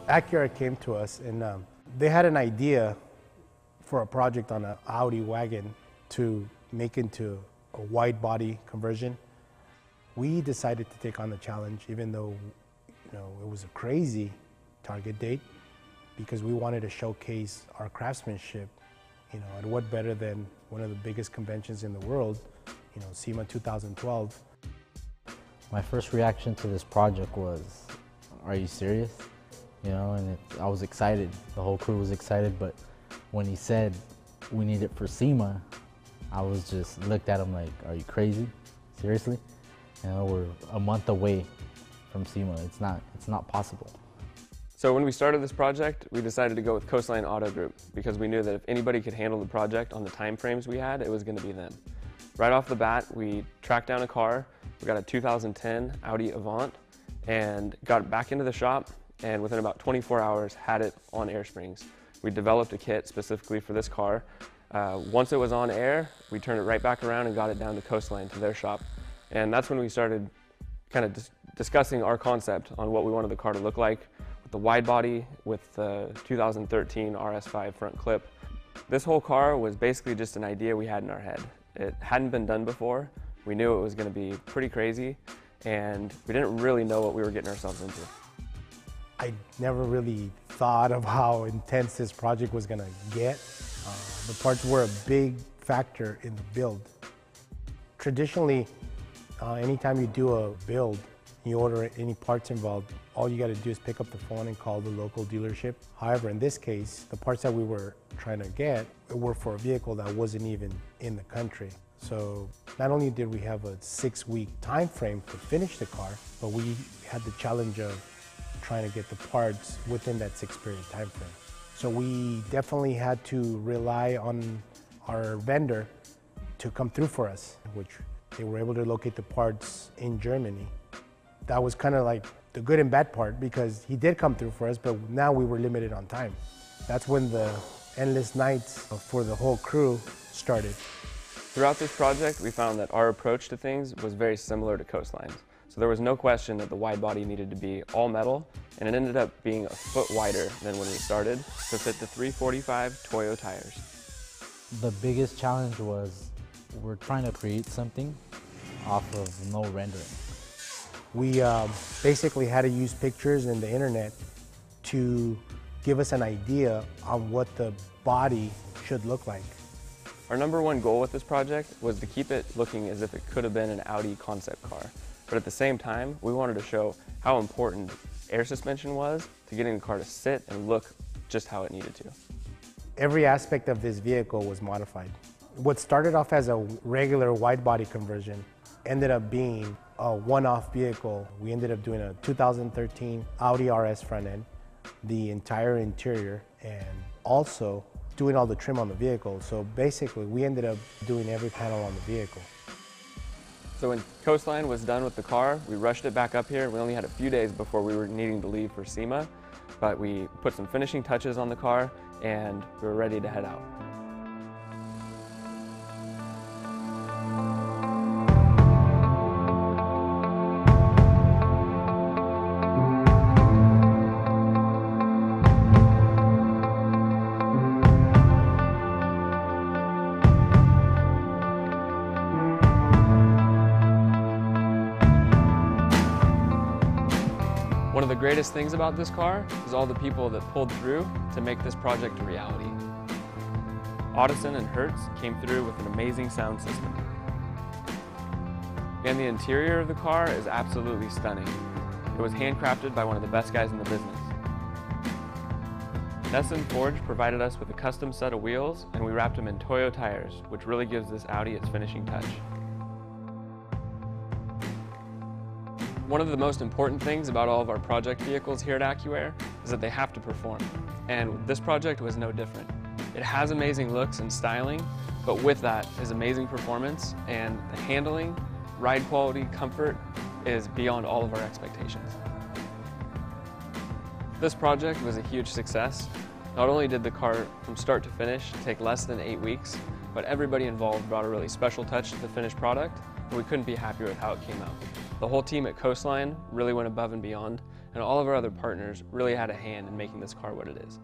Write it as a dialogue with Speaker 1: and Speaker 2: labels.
Speaker 1: AccuAir came to us and they had an idea for a project on an Audi wagon to make into a wide body conversion. We decided to take on the challenge, even though it was a crazy target date, because we wanted to showcase our craftsmanship. And what better than one of the biggest conventions in the world, SEMA 2012.
Speaker 2: My first reaction to this project was, are you serious? And I was excited. The whole crew was excited, but when he said we need it for SEMA, I was just looked at him like, are you crazy? Seriously? We're a month away from SEMA. It's not possible.
Speaker 3: So when we started this project, we decided to go with Coastline Auto Group because we knew that if anybody could handle the project on the time frames we had, it was going to be them. Right off the bat, we tracked down a car. We got a 2010 Audi Avant and got it back into the shop, and within about 24 hours had it on air springs. We developed a kit specifically for this car. Once it was on air, we turned it right back around and got it down to Coastline to their shop. And that's when we started kind of discussing our concept on what we wanted the car to look like, with the wide body, with the 2013 RS5 front clip. This whole car was basically just an idea we had in our head. It hadn't been done before. We knew it was going to be pretty crazy, and we didn't really know what we were getting ourselves into.
Speaker 1: I never really thought of how intense this project was going to get. The parts were a big factor in the build. Traditionally, anytime you do a build, you order any parts involved, all you got to do is pick up the phone and call the local dealership. However, in this case, the parts that we were trying to get were for a vehicle that wasn't even in the country. So not only did we have a 6-week time frame to finish the car, but we had the challenge of trying to get the parts within that 6-period time frame. So we definitely had to rely on our vendor to come through for us, which they were able to locate the parts in Germany. That was kind of like the good and bad part, because he did come through for us, but now we were limited on time. That's when the endless nights for the whole crew started.
Speaker 3: Throughout this project, we found that our approach to things was very similar to Coastline's. So there was no question that the wide body needed to be all metal, and it ended up being a foot wider than when we started to fit the 345 Toyo tires.
Speaker 2: The biggest challenge was we're trying to create something off of no rendering.
Speaker 1: We basically had to use pictures and the internet to give us an idea on what the body should look like.
Speaker 3: Our number one goal with this project was to keep it looking as if it could have been an Audi concept car. But at the same time, we wanted to show how important air suspension was to getting the car to sit and look just how it needed to.
Speaker 1: Every aspect of this vehicle was modified. What started off as a regular wide body conversion ended up being a one-off vehicle. We ended up doing a 2013 Audi RS front end, the entire interior, and also doing all the trim on the vehicle. So basically, we ended up doing every panel on the vehicle.
Speaker 3: So when Coastline was done with the car, we rushed it back up here. We only had a few days before we were needing to leave for SEMA, but we put some finishing touches on the car and we were ready to head out. One of the greatest things about this car is all the people that pulled through to make this project a reality. Audison and Hertz came through with an amazing sound system. And the interior of the car is absolutely stunning. It was handcrafted by one of the best guys in the business. Nesson Forge provided us with a custom set of wheels, and we wrapped them in Toyo tires, which really gives this Audi its finishing touch. One of the most important things about all of our project vehicles here at AccuAir is that they have to perform, and this project was no different. It has amazing looks and styling, but with that is amazing performance, and the handling, ride quality, comfort is beyond all of our expectations. This project was a huge success. Not only did the car from start to finish take less than 8 weeks, but everybody involved brought a really special touch to the finished product, and we couldn't be happier with how it came out. The whole team at Coastline really went above and beyond, and all of our other partners really had a hand in making this car what it is.